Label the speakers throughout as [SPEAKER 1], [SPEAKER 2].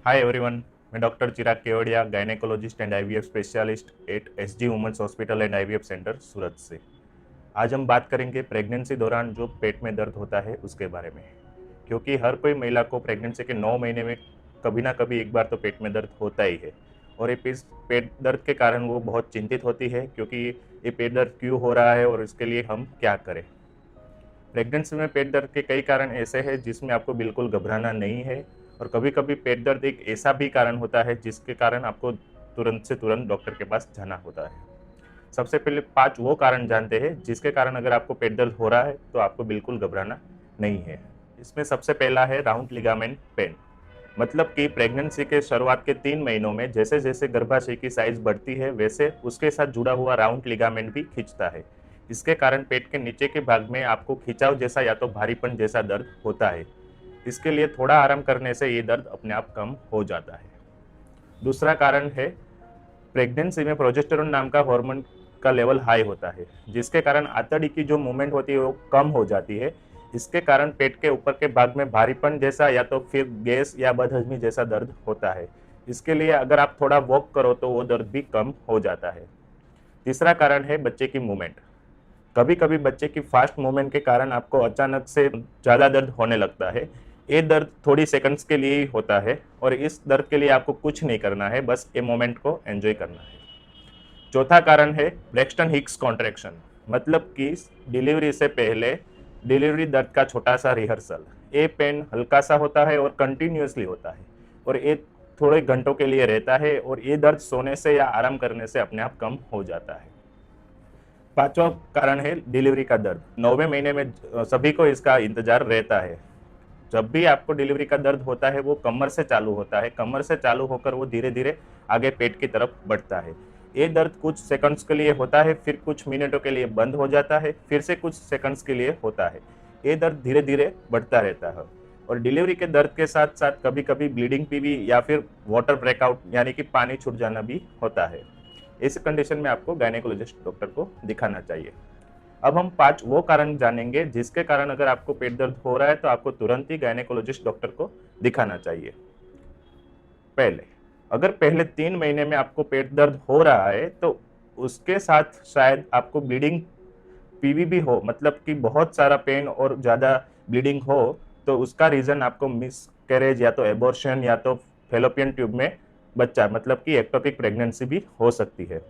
[SPEAKER 1] हाय everyone, मैं doctor Chirag Kevadia, gynaecologist and IVF specialist at SG women's hospital and IVF centre Surat से। आज हम बात करेंगे प्रेगनेंसी दौरान जो पेट में दर्द होता है उसके बारे में, क्योंकि हर कोई महिला को प्रेगनेंसी के 9 महीने में कभी ना कभी एक बार तो पेट में दर्द होता ही है। और ये पेट दर्द के कारण वो बहुत चिंतित होती है क्योंकि ये पेट दर्द क्यों हो रहा है और इसके लिए हम क्या करें। प्रेगनेंसी में पेट दर्द के कई कारण ऐसे हैं जिसमें आपको बिल्कुल घबराना नहीं है, और कभी कभी पेट दर्द एक ऐसा भी कारण होता है जिसके कारण आपको तुरंत से तुरंत डॉक्टर के पास जाना होता है। सबसे पहले 5 वो कारण जानते हैं जिसके कारण अगर आपको पेट दर्द हो रहा है तो आपको बिल्कुल घबराना नहीं है। इसमें सबसे पहला है राउंड लिगामेंट पेन। मतलब कि प्रेगनेंसी के शुरुआत के 3 महीनों में जैसे जैसे गर्भाशय की साइज बढ़ती है वैसे उसके साथ जुड़ा हुआ राउंड लिगामेंट भी खिंचता है। इसके कारण पेट के नीचे के भाग में आपको खिंचाव जैसा या तो भारीपन जैसा दर्द होता है। इसके लिए थोड़ा आराम करने से ये दर्द अपने आप कम हो जाता है। दूसरा कारण है प्रेगनेंसी में प्रोजेस्टेरोन नाम का हार्मोन का लेवल हाई होता है, जिसके कारण आंतड़ी की जो मूवमेंट होती है वो कम हो जाती है। इसके कारण पेट के ऊपर के भाग में भारीपन जैसा या तो फिर गैस या बदहजमी जैसा दर्द होता है। इसके लिए अगर आप थोड़ा वॉक करो तो वो दर्द भी कम हो जाता है। तीसरा कारण है बच्चे की मूवमेंट। कभी कभी बच्चे की फास्ट मूवमेंट के कारण आपको अचानक से ज़्यादा दर्द होने लगता है। ये दर्द थोड़ी सेकंड्स के लिए ही होता है और इस दर्द के लिए आपको कुछ नहीं करना है, बस ये मोमेंट को एंजॉय करना है। चौथा कारण है ब्रैक्सटन हिक्स कॉन्ट्रैक्शन। मतलब कि डिलीवरी से पहले डिलीवरी दर्द का छोटा सा रिहर्सल। ये पेन हल्का सा होता है और कंटिन्यूसली होता है, और ये थोड़े घंटों के लिए रहता है, और ये दर्द सोने से या आराम करने से अपने आप कम हो जाता है। पांचवा कारण है डिलीवरी का दर्द। 9वें महीने में सभी को इसका इंतजार रहता है। जब भी आपको डिलीवरी का दर्द होता है वो कमर से चालू होता है, कमर से चालू होकर वो धीरे धीरे आगे पेट की तरफ बढ़ता है। ये दर्द कुछ सेकंड्स के लिए होता है, फिर कुछ मिनटों के लिए बंद हो जाता है, फिर से कुछ सेकंड्स के लिए होता है। ये दर्द धीरे धीरे बढ़ता रहता है, और डिलीवरी के दर्द के साथ साथ कभी कभी ब्लीडिंग पीवी या फिर वाटर ब्रेकआउट यानी कि पानी छूट जाना भी होता है। इस कंडीशन में आपको गायनेकोलॉजिस्ट डॉक्टर को दिखाना चाहिए। अब हम 5 वो कारण जानेंगे जिसके कारण अगर आपको पेट दर्द हो रहा है तो आपको तुरंत ही गायनेकोलॉजिस्ट डॉक्टर को दिखाना चाहिए। पहले, अगर पहले 3 महीने में आपको पेट दर्द हो रहा है तो उसके साथ शायद आपको ब्लीडिंग पीवी भी हो, मतलब कि बहुत सारा पेन और ज़्यादा ब्लीडिंग हो, तो उसका रीज़न आपको मिसकैरेज या तो एबॉर्शन या तो फैलोपियन ट्यूब में बच्चा, मतलब कि एक्टोपिक प्रेगनेंसी भी हो सकती है।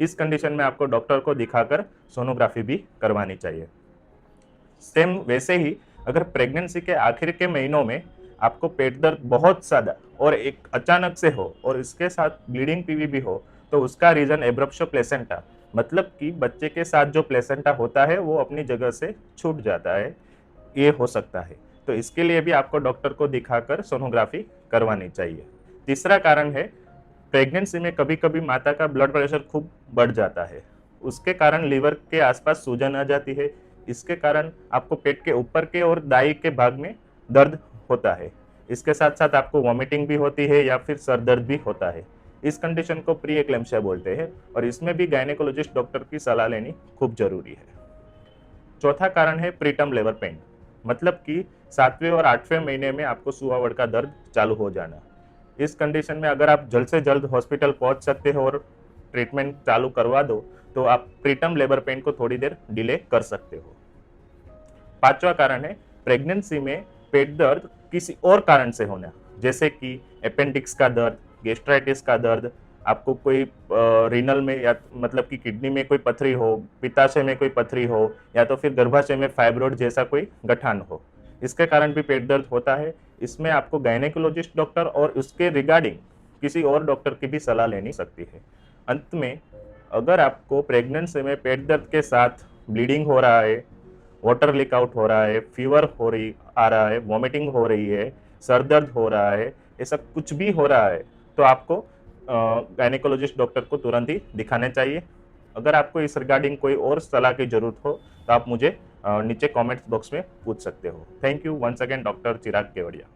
[SPEAKER 1] इस कंडीशन में आपको डॉक्टर को दिखाकर सोनोग्राफी भी करवानी चाहिए। सेम वैसे ही अगर प्रेगनेंसी के आखिर के महीनों में आपको पेट दर्द बहुत ज़्यादा और एक अचानक से हो और इसके साथ ब्लीडिंग पीवी भी हो, तो उसका रीज़न एब्रप्शो प्लेसेंटा, मतलब कि बच्चे के साथ जो प्लेसेंटा होता है वो अपनी जगह से छूट जाता है, ये हो सकता है। तो इसके लिए भी आपको डॉक्टर को दिखाकर सोनोग्राफी करवानी चाहिए। तीसरा कारण है प्रेगनेंसी में कभी कभी माता का ब्लड प्रेशर खूब बढ़ जाता है। उसके कारण लीवर के आसपास सूजन आ जाती है। इसके कारण आपको पेट के ऊपर के और दाई के भाग में दर्द होता है। इसके साथ साथ आपको वॉमिटिंग भी होती है या फिर सर दर्द भी होता है। इस कंडीशन को प्री एक्लेम्पसिया बोलते हैं, और इसमें भी गायनेकोलॉजिस्ट डॉक्टर की सलाह लेनी खूब जरूरी है। चौथा कारण है प्रीटर्म लेबर पेन। मतलब कि 7वें और 8वें महीने में आपको सुआवड़ का दर्द चालू हो जाना। इस कंडीशन में अगर आप जल्द से जल्द हॉस्पिटल पहुंच सकते हो और ट्रीटमेंट चालू करवा दो तो आप प्रीटर्म लेबर पेन को थोड़ी देर डिले कर सकते हो। पांचवा कारण है प्रेगनेंसी में पेट दर्द किसी और कारण से होना, जैसे कि अपेंडिक्स का दर्द, गैस्ट्राइटिस का दर्द, आपको कोई रीनल में या मतलब कि किडनी में कोई पथरी हो, पित्ताशय में कोई पथरी हो, या तो फिर गर्भाशय में फाइब्रोइड जैसा कोई गठान हो। इसके कारण भी पेट दर्द होता है। इसमें आपको गायनेकोलॉजिस्ट डॉक्टर और उसके रिगार्डिंग किसी और डॉक्टर की भी सलाह लेनी सकती है। अंत में, अगर आपको प्रेगनेंसी में पेट दर्द के साथ ब्लीडिंग हो रहा है, वाटर लीक आउट हो रहा है, फीवर आ रहा है, वॉमिटिंग हो रही है, सर दर्द हो रहा है, ऐसा कुछ भी हो रहा है तो आपको गायनेकोलॉजिस्ट डॉक्टर को तुरंत ही दिखाने चाहिए। अगर आपको इस रिगार्डिंग कोई और सलाह की जरूरत हो तो आप मुझे नीचे कमेंट्स बॉक्स में पूछ सकते हो। Thank you once again, doctor Chirag Kevadia.